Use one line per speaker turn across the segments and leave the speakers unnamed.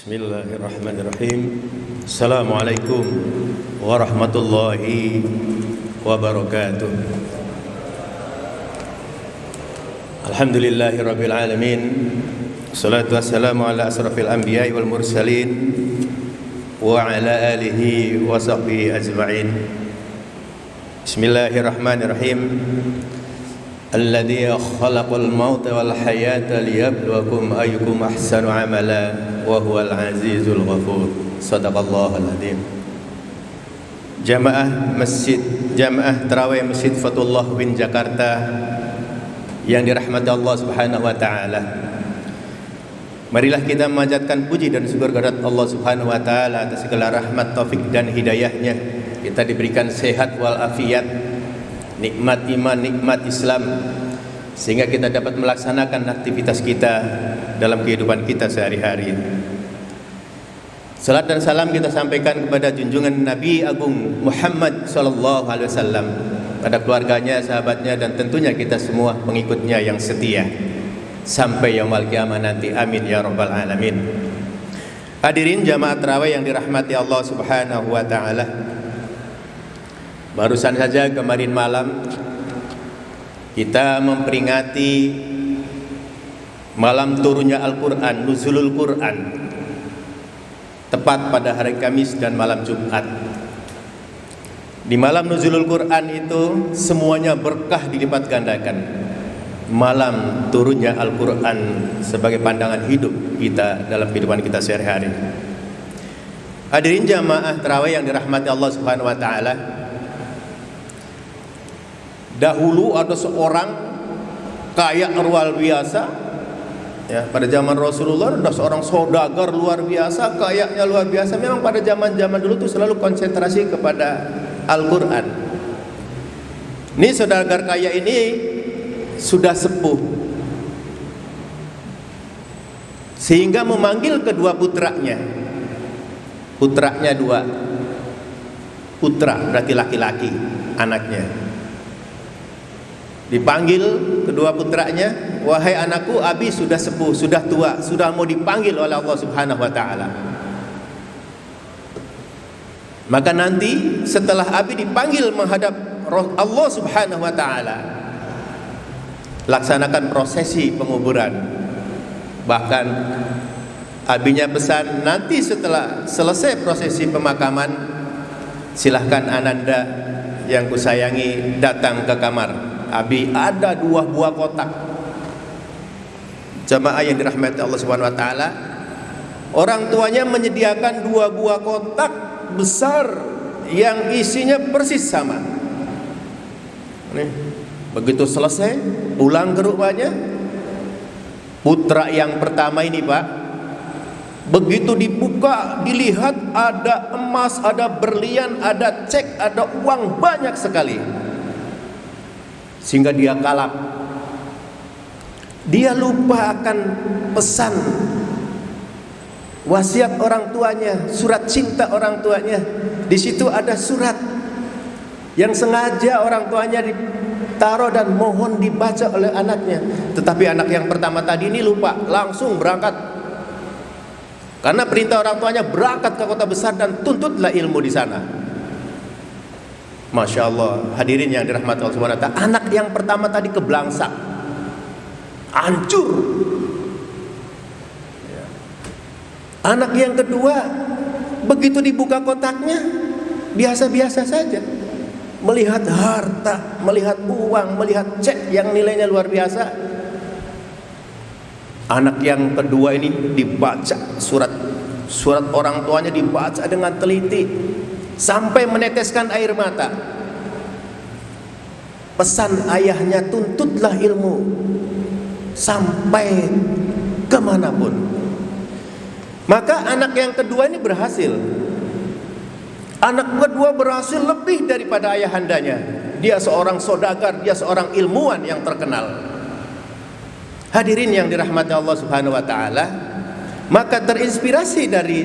Bismillahirrahmanirrahim. Assalamualaikum warahmatullahi wabarakatuh. Alhamdulillahirabbil alamin. Wassalatu wassalamu ala asrafil anbiya'i wal mursalin wa ala alihi wa sahbihi ajma'in. Bismillahirrahmanirrahim. Alladzi khalaqal mauta wal hayata liyabluwakum ayyukum ahsanu amala wa huwal azizul ghafur. Shadaqallahul adzim. Jamaah tarawih Masjid Fatullah bin Jakarta yang dirahmati Allah Subhanahu wa taala. Marilah kita memanjatkan puji dan syukur kehadirat Allah Subhanahu wa taala atas segala rahmat, taufik dan hidayahnya. Kita diberikan sehat wal afiat, nikmat iman, nikmat Islam, sehingga kita dapat melaksanakan aktivitas kita dalam kehidupan kita sehari-hari. Salat dan salam kita sampaikan kepada junjungan Nabi Agung Muhammad sallallahu alaihi wasallam, pada keluarganya, sahabatnya, dan tentunya kita semua pengikutnya yang setia sampai yaumul qiyamah nanti. Amin ya rabbal alamin. Hadirin jamaah tarawih yang dirahmati Allah Subhanahu wa taala. Barusan saja kemarin malam kita memperingati malam turunnya Al-Quran, nuzulul Quran, tepat pada hari Kamis dan malam Jumat. Di malam nuzulul Quran itu semuanya berkah dilipat gandakan. Malam turunnya Al-Quran sebagai pandangan hidup kita dalam kehidupan kita sehari-hari. Hadirin jamaah tarawih yang dirahmati Allah Subhanahu wa taala. Dahulu ada seorang kaya luar biasa, ya, pada zaman Rasulullah ada seorang saudagar luar biasa, kayanya luar biasa. Memang pada zaman dulu tuh selalu konsentrasi kepada Al-Quran. Ini saudagar kaya ini sudah sepuh, sehingga memanggil kedua putranya. Putranya dua, putra berarti laki-laki, anaknya. Dipanggil kedua putranya, wahai anakku, abi sudah sepuh, sudah tua, sudah mau dipanggil oleh Allah Subhanahu wa taala. Maka nanti setelah abi dipanggil menghadap Allah Subhanahu wa taala, laksanakan prosesi penguburan. Bahkan abinya pesan, nanti setelah selesai prosesi pemakaman, silahkan ananda yang kusayangi datang ke kamar. Abi ada 2 buah kotak. Jamaah yang dirahmati Allah Subhanahu wa taala, orang tuanya menyediakan 2 buah kotak besar yang isinya persis sama. Nih, begitu selesai pulang ke rumahnya, putra yang pertama ini, Pak, begitu dibuka, dilihat ada emas, ada berlian, ada cek, ada uang banyak sekali. Sehingga dia kalap. Dia lupa akan pesan wasiat orang tuanya, surat cinta orang tuanya. Di situ ada surat yang sengaja orang tuanya ditaruh dan mohon dibaca oleh anaknya. Tetapi anak yang pertama tadi ini lupa, langsung berangkat. Karena perintah orang tuanya, berangkat ke kota besar dan tuntutlah ilmu di sana. Masya Allah, hadirin yang dirahmati Allah Subhanahu wa taala, anak yang pertama tadi keblangsak, hancur. Anak yang kedua, begitu dibuka kotaknya, biasa-biasa saja. Melihat harta, melihat uang, melihat cek yang nilainya luar biasa. Anak yang kedua ini dibaca surat orang tuanya, dibaca dengan teliti sampai meneteskan air mata. Pesan ayahnya, tuntutlah ilmu sampai kemanapun. Maka anak yang kedua ini berhasil. Anak kedua berhasil lebih daripada ayahandanya. Dia seorang saudagar, dia seorang ilmuwan yang terkenal. Hadirin yang dirahmati Allah Subhanahu wa taala, maka terinspirasi dari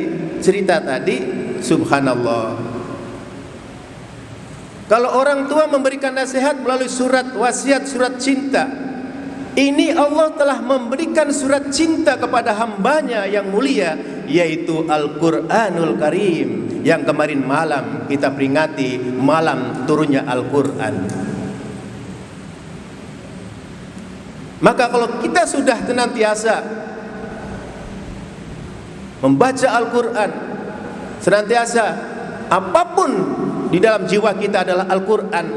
cerita tadi, subhanallah, kalau orang tua memberikan nasihat melalui surat wasiat, surat cinta, Ini Allah telah memberikan surat cinta kepada hambanya yang mulia, yaitu Al-Quranul Karim, yang kemarin malam kita peringati malam turunnya Al-Quran. Maka kalau kita sudah senantiasa membaca Al-Quran, senantiasa apapun di dalam jiwa kita adalah Al-Quran,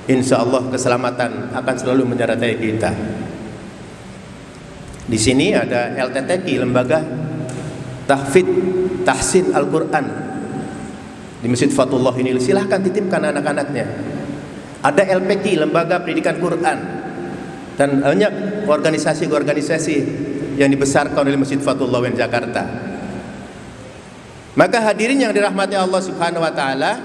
insya Allah keselamatan akan selalu menyertai kita. Di sini ada LTTQ, Lembaga Tahfidz Tahsin Al-Quran di Masjid Fatullah ini. Silahkan titipkan anak-anaknya. Ada LPQ, Lembaga Pendidikan Quran, dan banyak organisasi-organisasi yang dibesarkan oleh Masjid Fatullah di Jakarta. Maka hadirin yang dirahmati Allah Subhanahu wa taala,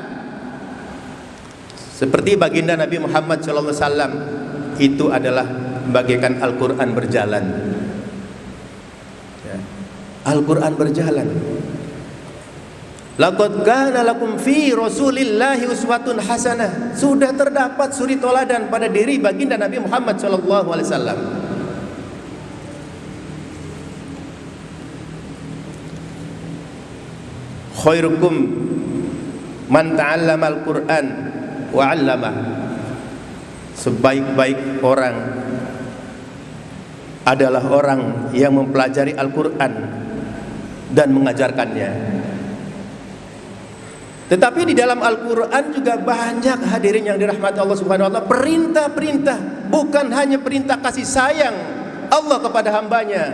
seperti baginda Nabi Muhammad SAW, itu adalah bagaikan Al-Quran berjalan. Ya. Al-Quran berjalan. Laqad kana lakum fi Rasulillahi uswatun hasanah. Sudah terdapat suri toladan pada diri baginda Nabi Muhammad SAW. Khairukum man ta'allama al-Quran wa 'allamah. Sebaik-baik orang adalah orang yang mempelajari Al-Quran dan mengajarkannya. Tetapi di dalam Al-Quran juga banyak hadirin yang dirahmati Allah Subhanahu wa taala, perintah-perintah, bukan hanya perintah kasih sayang Allah kepada hambanya,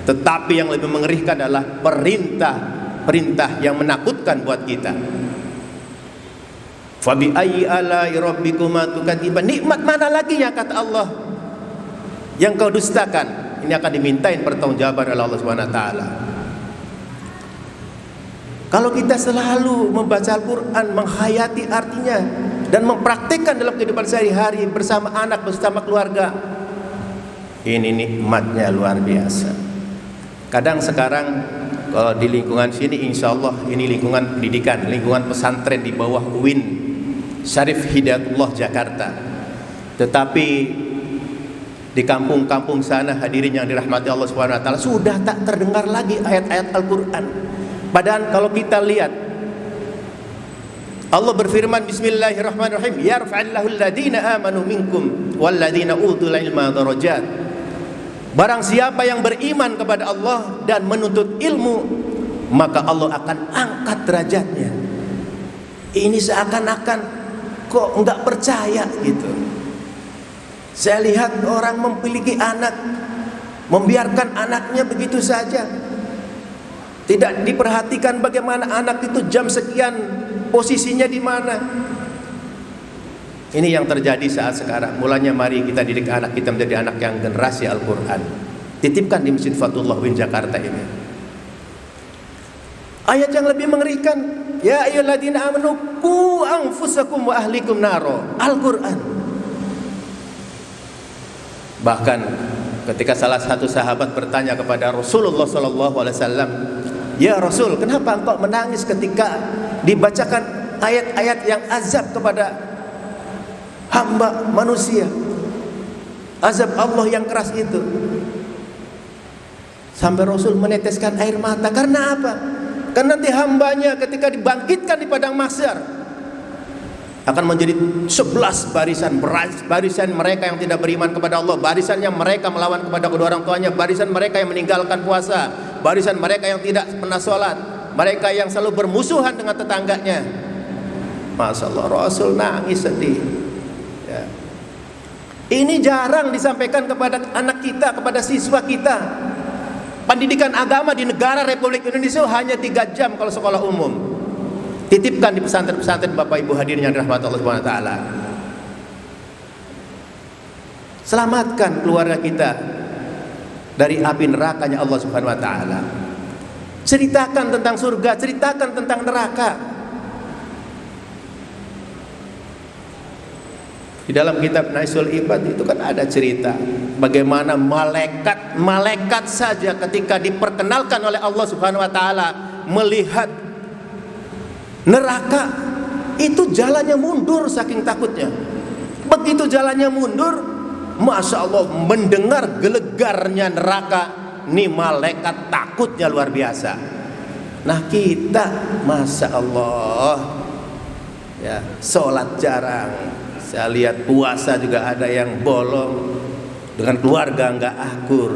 tetapi yang lebih mengerikan adalah perintah yang menakutkan buat kita. Fa bi ayyi ala'i rabbikuma tukadziban. Nikmat mana lagi ya, kata Allah, yang kau dustakan? Ini akan dimintain pertanggungjawaban oleh Allah Subhanahu wa taala. Kalau kita selalu membaca Al-Quran, menghayati artinya dan mempraktikkan dalam kehidupan sehari-hari bersama anak, bersama keluarga, ini nikmatnya luar biasa. Kadang sekarang kalau di lingkungan sini, insya Allah ini lingkungan pendidikan, lingkungan pesantren di bawah UIN Syarif Hidayatullah Jakarta. Tetapi di kampung-kampung sana, hadirin yang dirahmati Allah Subhanahu wa taala, sudah tak terdengar lagi ayat-ayat Al-Quran. Padahal kalau kita lihat, Allah berfirman, Bismillahirrahmanirrahim, yarfa'illahu alladhina amanu minkum walladhina utul ilma darajat. Barang siapa yang beriman kepada Allah dan menuntut ilmu, maka Allah akan angkat derajatnya. Ini seakan-akan kok enggak percaya gitu. Saya lihat orang memiliki anak, membiarkan anaknya begitu saja, tidak diperhatikan bagaimana anak itu jam sekian posisinya di mana. Ini yang terjadi saat sekarang. Mulanya mari kita didik anak kita menjadi anak yang generasi Al-Quran. Titipkan di Masjid Fatullah Win Jakarta ini. Ayat yang lebih mengerikan, ya ayyuhalladzina amanu qu anfusakum wa ahlikum naro. Al-Quran. Bahkan ketika salah satu sahabat bertanya kepada Rasulullah SAW, ya Rasul, kenapa engkau menangis ketika dibacakan ayat-ayat yang azab kepada hamba manusia, azab Allah yang keras itu? Sampai Rasul meneteskan air mata. Karena apa? Karena nanti hambanya ketika dibangkitkan di padang mahsyar akan menjadi 11 barisan mereka yang tidak beriman kepada Allah, barisan yang mereka melawan kepada kedua orang tuanya, barisan mereka yang meninggalkan puasa, barisan mereka yang tidak pernah sholat, mereka yang selalu bermusuhan dengan tetangganya. Masya Allah, Rasul nangis sedih ya. Ini jarang disampaikan kepada anak kita, kepada siswa kita. Pendidikan agama di negara Republik Indonesia hanya 3 jam kalau sekolah umum. Titipkan di pesantren-pesantren Bapak Ibu hadirin yang dirahmati Allah Subhanahu wa taala. Selamatkan keluarga kita dari api nerakanya Allah Subhanahu wa taala. Ceritakan tentang surga, ceritakan tentang neraka. Di dalam kitab Naisul Ibad itu kan ada cerita bagaimana malaikat saja ketika diperkenalkan oleh Allah Subhanahu wa taala melihat neraka itu jalannya mundur saking takutnya. Begitu jalannya mundur, Masya Allah, mendengar gelegarnya neraka, nih malaikat takutnya luar biasa. Nah kita, Masya Allah, ya, sholat jarang. Saya lihat puasa juga ada yang bolong, dengan keluarga nggak akur.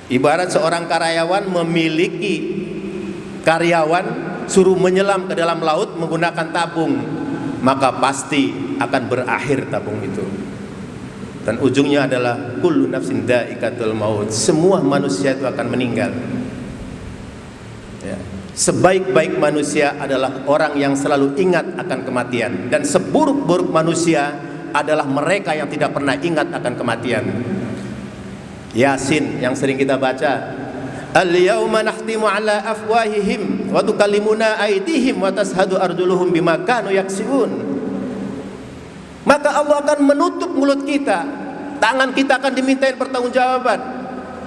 Ibarat seorang karyawan memiliki karyawan, suruh menyelam ke dalam laut menggunakan tabung, maka pasti akan berakhir tabung itu. Dan ujungnya adalah kullu nafsin dha'iqatul maut. Semua manusia itu akan meninggal. Ya. Sebaik-baik manusia adalah orang yang selalu ingat akan kematian, dan seburuk-buruk manusia adalah mereka yang tidak pernah ingat akan kematian. Yasin yang sering kita baca, al-yauma nahtimu ala afwahihim wa tukallimuna aydihim wa tashhadu arjuluhum bima kanu yaksibun. Maka Allah akan menutup mulut kita, tangan kita akan dimintain pertanggungjawaban,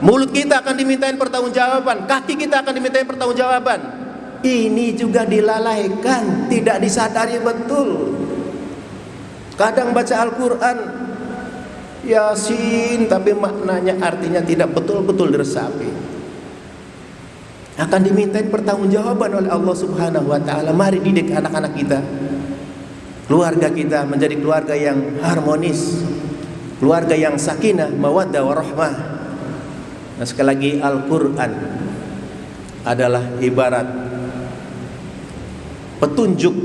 mulut kita akan dimintain pertanggungjawaban, kaki kita akan dimintain pertanggungjawaban. Ini juga dilalaikan, tidak disadari betul. Kadang baca Al-Quran Yasin, tapi maknanya, artinya tidak betul-betul diresapi. Akan dimintain pertanggungjawaban oleh Allah Subhanahu wa ta'ala. Mari didik anak-anak kita, keluarga kita menjadi keluarga yang harmonis, keluarga yang sakinah, mawaddah, warahmah. Nah, sekali lagi, Al-Quran adalah ibarat petunjuk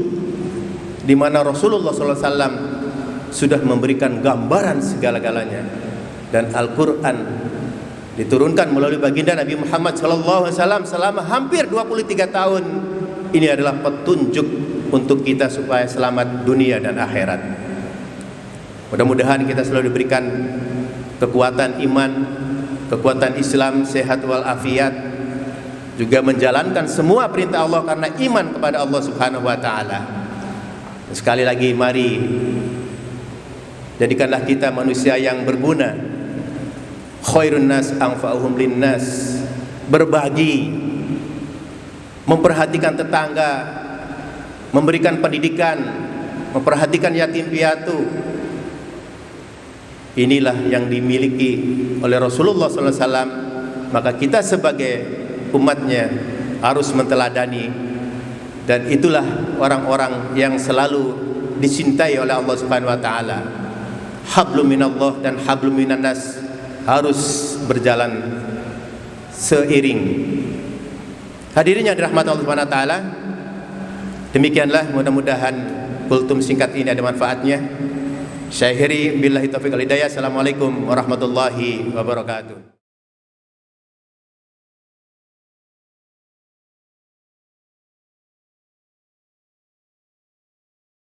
di mana Rasulullah SAW sudah memberikan gambaran segala-galanya, dan Al-Quran diturunkan melalui baginda Nabi Muhammad SAW selama hampir 23 tahun. Ini adalah petunjuk untuk kita supaya selamat dunia dan akhirat. Mudah-mudahan kita selalu diberikan kekuatan iman, kekuatan Islam, sehat walafiat, juga menjalankan semua perintah Allah karena iman kepada Allah Subhanahu wa ta'ala. Sekali lagi, mari jadikanlah kita manusia yang berguna. Khairun nas anfa'uhum linnas. Berbagi, memperhatikan tetangga, memberikan pendidikan, memperhatikan yatim piatu. Inilah yang dimiliki oleh Rasulullah SAW. Maka kita sebagai umatnya harus menteladani, dan itulah orang-orang yang selalu dicintai oleh Allah Subhanahu wa ta'ala. Hablum minallah dan hablum minan nas harus berjalan seiring. Hadirin yang dirahmati Allah Subhanahu wa ta'ala, demikianlah mudah-mudahan kultum singkat ini ada manfaatnya. Syahiri billahi taufiq wal hidayah. Assalamualaikum warahmatullahi wabarakatuh.